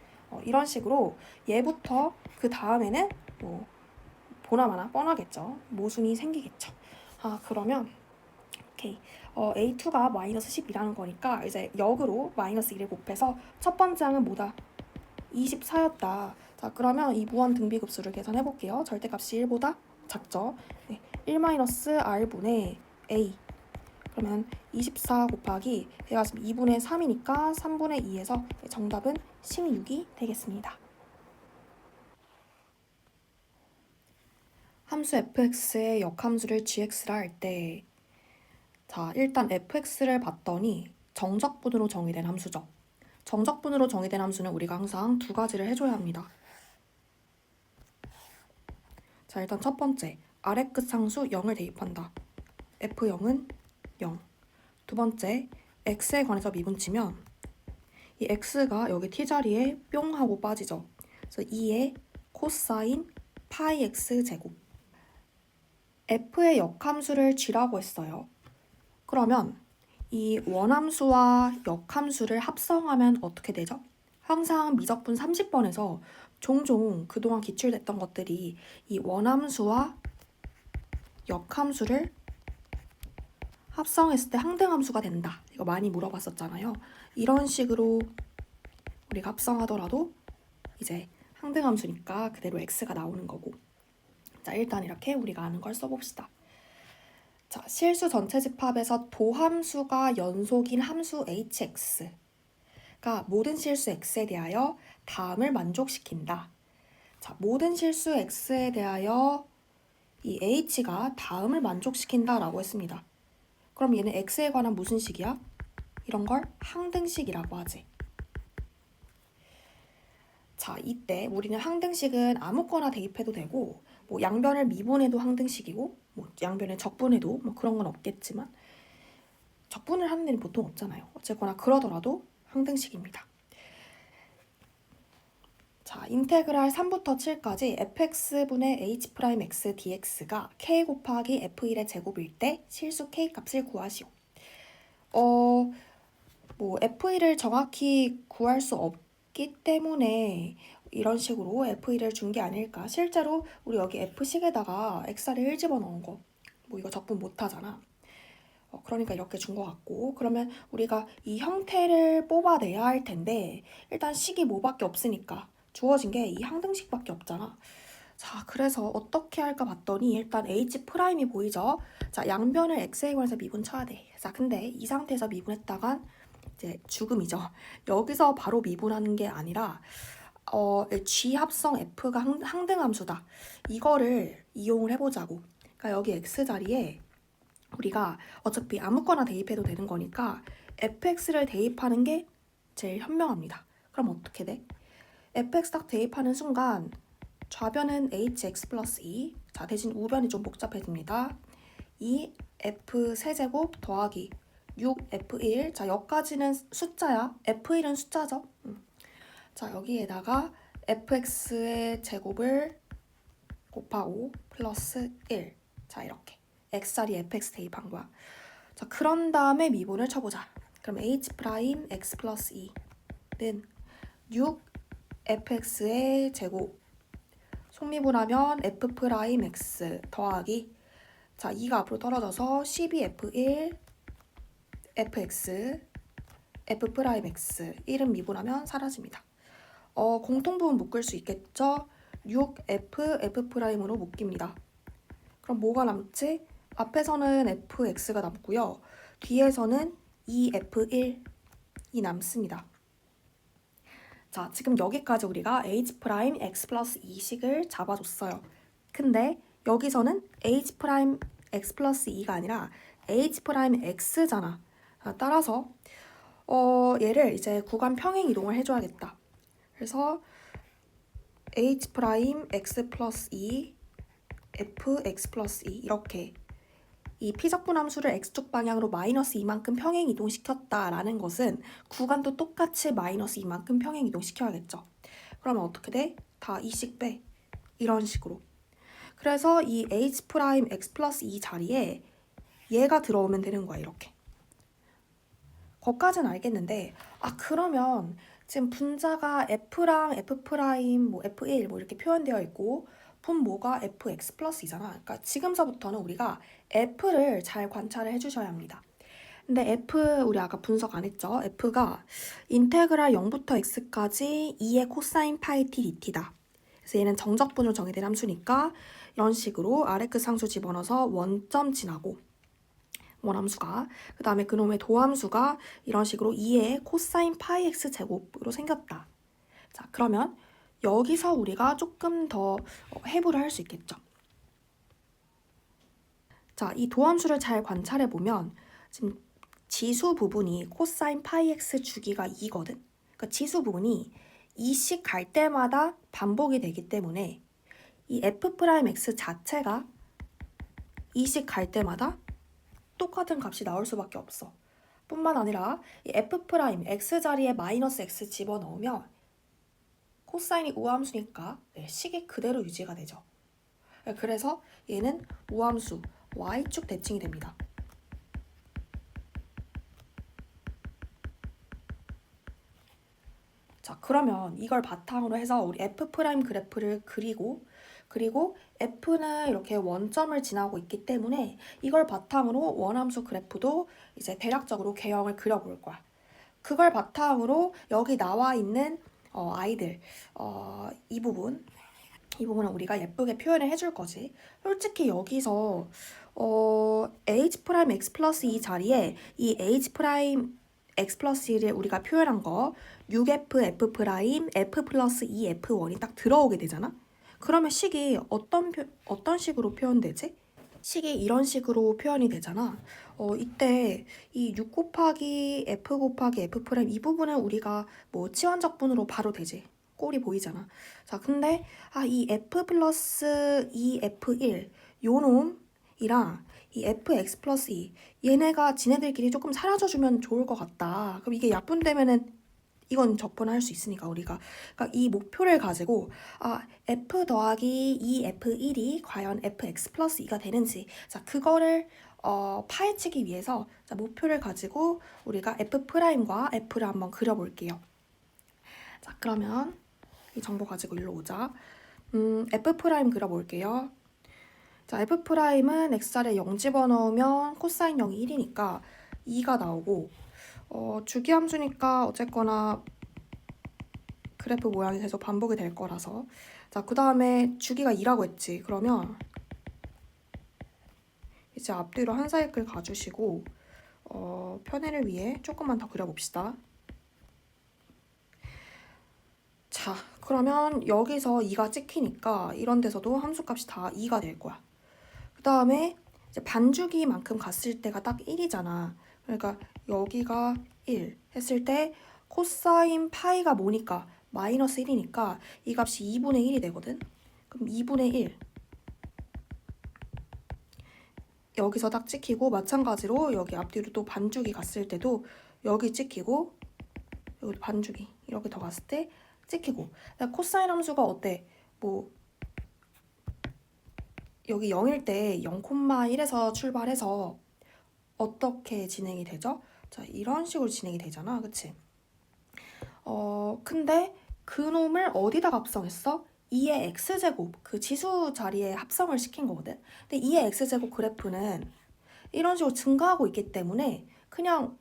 이런 식으로 얘부터 그 다음에는 뭐 보나마나 뻔하겠죠. 모순이 생기겠죠. 그러면 오케이. a2가 마이너스 10이라는 거니까 이제 역으로 마이너스 1을 곱해서 첫 번째 항은 뭐다? 24였다. 자, 그러면 이 무한 등비급수를 계산해 볼게요. 절대값이 1보다 작죠. 네, 1-r분의 a. 그러면 24 곱하기 얘가 지금 2분의 3이니까 3분의 2에서 정답은 16이 되겠습니다. 함수 fx의 역함수를 gx라 할 때 자, 일단 fx를 봤더니 정적분으로 정의된 함수죠. 정적분으로 정의된 함수는 우리가 항상 두 가지를 해줘야 합니다. 자, 일단 첫 번째, 아래 끝 상수 0을 대입한다. f0은 0. 두 번째, x에 관해서 미분치면 이 x가 여기 t자리에 뿅 하고 빠지죠. 그래서 2의 코사인 파이 x 제곱. f의 역함수를 g라고 했어요. 그러면 이 원함수와 역함수를 합성하면 어떻게 되죠? 항상 미적분 30번에서 종종 그동안 기출됐던 것들이 이 원함수와 역함수를 합성했을 때 항등함수가 된다. 이거 많이 물어봤었잖아요. 이런 식으로 우리가 합성하더라도 이제 항등함수니까 그대로 x가 나오는 거고. 자, 일단 이렇게 우리가 아는 걸 써봅시다. 자, 실수 전체 집합에서 도함수가 연속인 함수 hx가 모든 실수 x에 대하여 다음을 만족시킨다. 자, 모든 실수 x에 대하여 이 h가 다음을 만족시킨다 라고 했습니다. 그럼 얘는 x에 관한 무슨 식이야? 이런 걸 항등식이라고 하지. 자, 이때 우리는 항등식은 아무거나 대입해도 되고 뭐 양변을 미분해도 항등식이고 뭐 양변을 적분해도 뭐 그런 건 없겠지만 적분을 하는 데는 보통 없잖아요. 어쨌거나 그러더라도 항등식입니다. 자, 인테그랄 3부터 7까지 fx분의 h'x dx가 k 곱하기 f1의 제곱일 때 실수 k 값을 구하시오. 뭐 f1을 정확히 구할 수 없기 때문에 이런 식으로 f1을 준 게 아닐까. 실제로 우리 여기 f식에다가 x를 1 집어넣은 거 뭐 이거 적분 못하잖아. 그러니까 이렇게 준 것 같고, 그러면 우리가 이 형태를 뽑아내야 할 텐데 일단 식이 뭐밖에 없으니까 주어진 게 이 항등식밖에 없잖아. 자, 그래서 어떻게 할까 봤더니 일단 h'이 보이죠? 자, 양변을 x에 관해서 미분 쳐야 돼. 자, 근데 이 상태에서 미분했다간 이제 죽음이죠. 여기서 바로 미분하는 게 아니라 g 합성 f가 항등함수다. 이거를 이용을 해보자고. 그러니까 여기 x 자리에 우리가 어차피 아무거나 대입해도 되는 거니까 fx를 대입하는 게 제일 현명합니다. 그럼 어떻게 돼? fx 딱 대입하는 순간 좌변은 hx 플러스 2. 자, 대신 우변이 좀 복잡해집니다. 이 F 세제곱 더하기 6F1. 자, 여기까지는 숫자야. F1은 숫자죠. 자, 여기에다가 fx의 제곱을 곱하고 플러스 1. 자, 이렇게 x자리 fx 대입한 거야. 자, 그런 다음에 미분을 쳐보자. 그럼 h 프라임 x 플러스 2는 6fx의 제곱 속미분하면 f 프라임 x 더하기, 자, 2가 앞으로 떨어져서 12f1 fx f 프라임 x 1은 미분하면 사라집니다. 공통부분 묶을 수 있겠죠? 6f f 프라임으로 묶입니다. 그럼 뭐가 남지? 앞에서는 fx가 남고요. 뒤에서는 2f1이 남습니다. 자, 지금 여기까지 우리가 h 프라임 x 플러스 2식을 잡아줬어요. 근데 여기서는 h 프라임 x 플러스 2가 아니라 h 프라임 x잖아. 따라서 얘를 이제 구간 평행 이동을 해줘야겠다. 그래서 h 프라임 x 플러스 2 fx 플러스 2 이렇게 이 피적분 함수를 x축 방향으로 마이너스 2만큼 평행 이동시켰다라는 것은 구간도 똑같이 마이너스 2만큼 평행 이동시켜야겠죠. 그러면 어떻게 돼? 다 2씩 빼. 이런 식으로. 그래서 이 h 프라임 x 플러스 2 자리에 얘가 들어오면 되는 거야. 이렇게. 거기까지는 알겠는데, 그러면 지금 분자가 f랑 f 프라임, 뭐 f1 뭐 이렇게 표현되어 있고 분모가 fx 플러스 2잖아. 그러니까 지금서부터는 우리가 f를 잘 관찰을 해주셔야 합니다. 근데 f 우리 아까 분석 안 했죠? f가 인테그랄 0부터 x까지 2의 코사인 파이 t dt다. 그래서 얘는 정적분으로 정의된 함수니까 이런 식으로 아래끝 상수 집어넣어서 원점 지나고 원함수가, 그 다음에 그놈의 도함수가 이런 식으로 2의 코사인 파이 x 제곱으로 생겼다. 자, 그러면 여기서 우리가 조금 더 해부를 할 수 있겠죠. 자, 이 도함수를 잘 관찰해보면 지금 지수 부분이 코사인 파이 x 주기가 2거든. 그러니까 지수 부분이 2씩 갈 때마다 반복이 되기 때문에 이 f 프라임 x 자체가 2씩 갈 때마다 똑같은 값이 나올 수밖에 없어. 뿐만 아니라 이 f 프라임 x 자리에 마이너스 x 집어넣으면 코사인이 우함수니까 식이 그대로 유지가 되죠. 그래서 얘는 우함수 y축 대칭이 됩니다. 자, 그러면 이걸 바탕으로 해서 우리 f 프라임 그래프를 그리고 f는 이렇게 원점을 지나고 있기 때문에 이걸 바탕으로 원함수 그래프도 이제 대략적으로 개형을 그려볼 거야. 그걸 바탕으로 여기 나와 있는 아이들 이 부분은 우리가 예쁘게 표현을 해줄 거지. 솔직히 여기서 h 프라임 x 플러스 2 자리에 이 h 프라임 x 플러스 1을 우리가 표현한 거 6f f 프라임 f 플러스 2 f1이 딱 들어오게 되잖아. 그러면 식이 어떤 식으로 표현되지? 식이 이런 식으로 표현이 되잖아. 이때 이 6 곱하기 f 곱하기 f 프라임 이 부분은 우리가 뭐 치환적분으로 바로 되지. 꼴이 보이잖아. 자, 근데 이 f 플러스 2f1 요 놈이랑 이 fx 플러스 2 얘네가 지네들끼리 조금 사라져주면 좋을 것 같다. 그럼 이게 약분되면은 이건 적분할 수 있으니까 우리가 그러니까 이 목표를 가지고 f 더하기 2f1이 과연 fx 플러스 2가 되는지, 자, 그거를 파헤치기 위해서 자, 목표를 가지고 우리가 f 프라임과 f를 한번 그려볼게요. 자, 그러면 이 정보 가지고 일로 오자. f 프라임 그려볼게요. 자, f 프라임은 x자리에 0 집어넣으면 코사인 0이 1이니까 2가 나오고, 주기함수니까 어쨌거나 그래프 모양이 계속 반복이 될 거라서. 자, 그 다음에 주기가 2라고 했지. 그러면 이제 앞뒤로 한 사이클 가주시고 편의를 위해 조금만 더 그려봅시다. 자, 그러면 여기서 2가 찍히니까 이런 데서도 함수값이 다 2가 될 거야. 그 다음에 이제 반주기만큼 갔을 때가 딱 1이잖아. 그러니까 여기가 1 했을 때 코사인 파이가 뭐니까 마이너스 1이니까 이 값이 2분의 1이 되거든. 그럼 2분의 1 여기서 딱 찍히고 마찬가지로 여기 앞뒤로 또 반주기 갔을 때도 여기 찍히고 여기 반주기 이렇게 더 갔을 때 찍히고. 코사인 함수가 어때? 뭐 여기 0일 때 0,1에서 출발해서 어떻게 진행이 되죠? 자, 이런 식으로 진행이 되잖아. 그치? 근데 그놈을 어디다가 합성했어? 2의 x제곱, 그 지수 자리에 합성을 시킨 거거든. 근데 2의 x제곱 그래프는 이런 식으로 증가하고 있기 때문에 그냥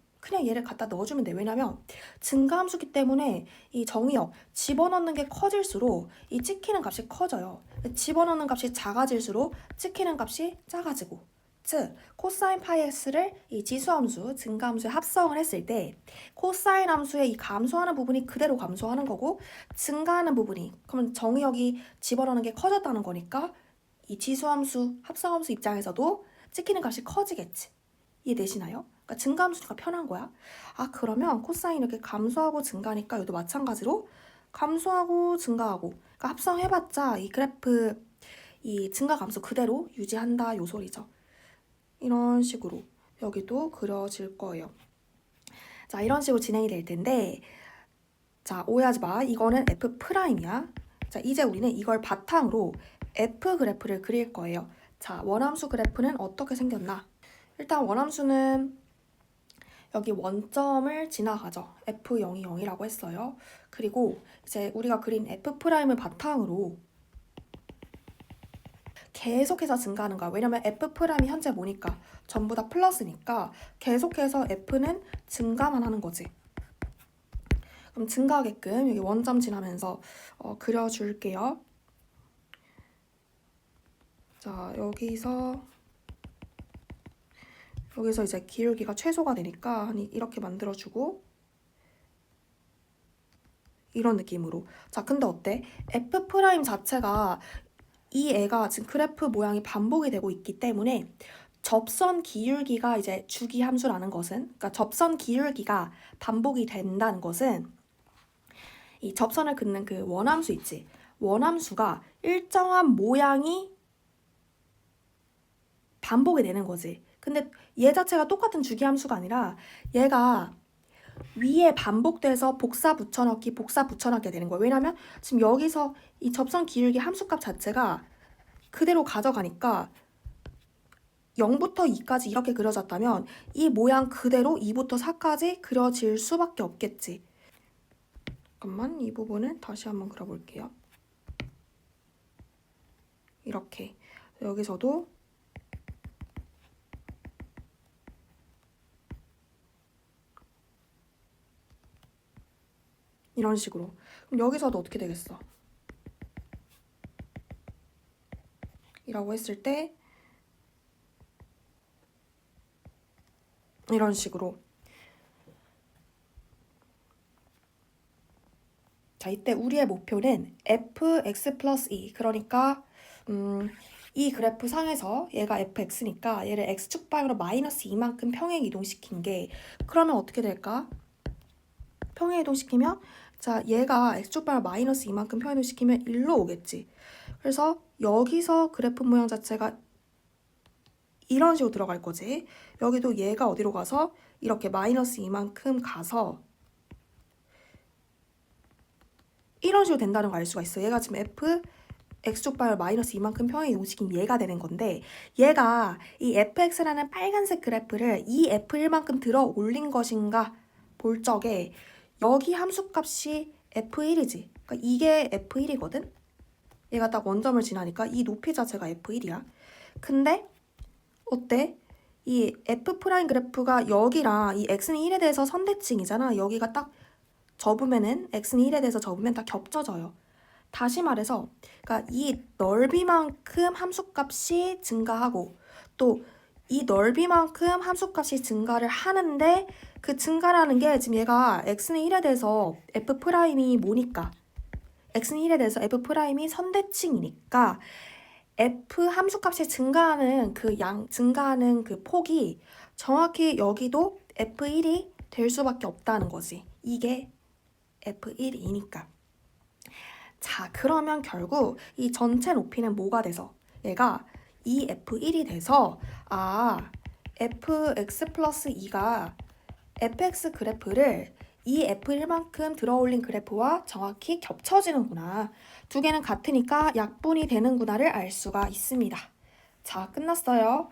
얘를 갖다 넣어주면 돼. 왜냐면 증가함수기 때문에 이 정의역 집어넣는 게 커질수록 이 찍히는 값이 커져요. 집어넣는 값이 작아질수록 찍히는 값이 작아지고, 즉 코사인 파이 x를 이 지수함수, 증가함수에 합성을 했을 때 코사인 함수의 이 감소하는 부분이 그대로 감소하는 거고, 증가하는 부분이, 그러면 정의역이 집어넣는 게 커졌다는 거니까 이 지수함수, 합성함수 입장에서도 찍히는 값이 커지겠지. 이해되시나요? 그러니까 증가함수가 편한 거야. 아, 그러면 코사인 이렇게 감소하고 증가하니까 이것도 마찬가지로 감소하고 증가하고, 그러니까 합성해봤자 이 그래프 이 증가 감소 그대로 유지한다 요 소리죠. 이런 식으로 여기도 그려질 거예요. 자, 이런 식으로 진행이 될 텐데, 자, 오해하지 마. 이거는 f 프라임이야. 자, 이제 우리는 이걸 바탕으로 f 그래프를 그릴 거예요. 자, 원함수 그래프는 어떻게 생겼나? 일단 원함수는 여기 원점을 지나가죠. f0이 0이라고 했어요. 그리고 이제 우리가 그린 f 프라임을 바탕으로 계속해서 증가하는 거야. 왜냐면 f 프라임이 현재 뭐니까? 전부 다 플러스니까 계속해서 f는 증가만 하는 거지. 그럼 증가하게끔 여기 원점 지나면서 그려줄게요. 자, 여기서 이제 기울기가 최소가 되니까 한 이렇게 만들어주고, 이런 느낌으로. 자, 근데 어때? f 프라임 자체가 이 애가 지금 그래프 모양이 반복이 되고 있기 때문에 접선 기울기가 이제 주기 함수라는 것은, 그러니까 접선 기울기가 반복이 된다는 것은 이 접선을 긋는 그 원함수 있지. 원함수가 일정한 모양이 반복이 되는 거지. 근데 얘 자체가 똑같은 주기 함수가 아니라 얘가 위에 반복돼서 복사 붙여넣기 되는 거예요. 왜냐면 지금 여기서 이 접선 기울기 함수값 자체가 그대로 가져가니까 0부터 2까지 이렇게 그려졌다면 이 모양 그대로 2부터 4까지 그려질 수밖에 없겠지. 잠깐만, 이 부분은 다시 한번 그려볼게요. 이렇게 여기서도 이런 식으로. 그럼 여기서도 어떻게 되겠어? 이라고 했을 때 이런 식으로. 자, 이때 우리의 목표는 fx 플러스 2, 그러니까 이 그래프 상에서 얘가 fx니까 얘를 x축 방향으로 마이너스 2만큼 평행 이동시킨 게, 그러면 어떻게 될까? 평행 이동시키면, 자, 얘가 x축 방향으로 마이너스 2만큼 평행 이동시키면 1로 오겠지. 그래서 여기서 그래프 모양 자체가 이런 식으로 들어갈 거지. 여기도 얘가 어디로 가서 이렇게 마이너스 2만큼 가서 이런 식으로 된다는 걸 알 수가 있어. 얘가 지금 f x축 방향을 마이너스 2만큼 평행 이동시킨 얘가 되는 건데, 얘가 이 fx라는 빨간색 그래프를 이 f1만큼 들어 올린 것인가 볼 적에 여기 함수값이 f1이지. 그러니까 이게 f1이거든. 얘가 딱 원점을 지나니까 이 높이 자체가 f1이야. 근데 어때? 이 f 프라임 그래프가 여기랑 이 x는 1에 대해서 선대칭이잖아. 여기가 딱 접으면은 x는 1에 대해서 접으면 다 겹쳐져요. 다시 말해서, 그러니까 이 넓이만큼 함수값이 증가하고 또 이 넓이만큼 함수값이 증가를 하는데, 그 증가라는 게 지금 얘가 x는 1에 대해서 f 프라임이 뭐니까, x는 1에 대해서 f 프라임이 선대칭이니까 f 함수값이 증가하는 그 폭이 정확히 여기도 f1이 될 수밖에 없다는 거지. 이게 f1이니까. 자, 그러면 결국 이 전체 높이는 뭐가 돼서 얘가 이 f1이 돼서 fx 플러스 2가 fx 그래프를 이 f1만큼 들어올린 그래프와 정확히 겹쳐지는구나. 두 개는 같으니까 약분이 되는구나를 알 수가 있습니다. 자, 끝났어요.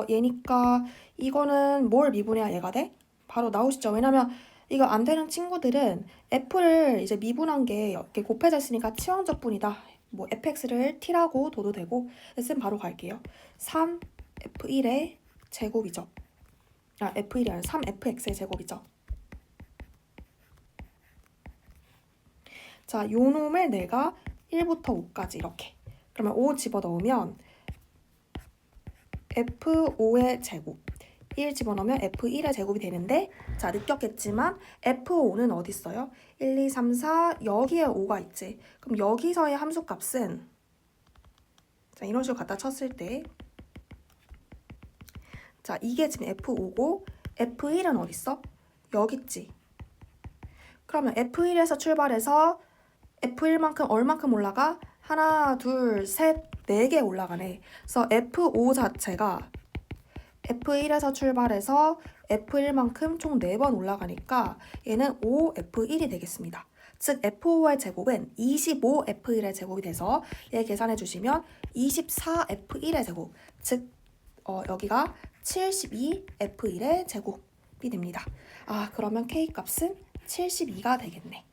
얘니까 이거는 뭘 미분해야 얘가 돼? 바로 나오시죠. 왜냐면 이거 안 되는 친구들은 f를 이제 미분한 게 이렇게 곱해져 있으니까 치환적분이다. 뭐 fx를 t라고 둬도 되고 s는 바로 갈게요. 3f1의 제곱이죠. f1이 아니라 3fx의 제곱이죠. 자, 요 놈을 내가 1부터 5까지 이렇게. 그러면 5 집어넣으면 f5의 제곱. 1 집어넣으면 f1의 제곱이 되는데, 자, 느꼈겠지만 f5는 어디 있어요? 1, 2, 3, 4 여기에 5가 있지. 그럼 여기서의 함수값은 자, 이런 식으로 갖다 쳤을 때 자, 이게 지금 f5고 f1은 어디 있어? 여기 있지. 그러면 f1에서 출발해서 f1만큼 얼만큼 올라가? 하나, 둘, 셋, 4개 올라가네. 그래서 f5 자체가 f1에서 출발해서 f1만큼 총 4번 올라가니까 얘는 5f1이 되겠습니다. 즉 f5의 제곱은 25f1의 제곱이 돼서 얘 계산해 주시면 24f1의 제곱, 즉 여기가 72f1의 제곱이 됩니다. 그러면 k 값은 72가 되겠네.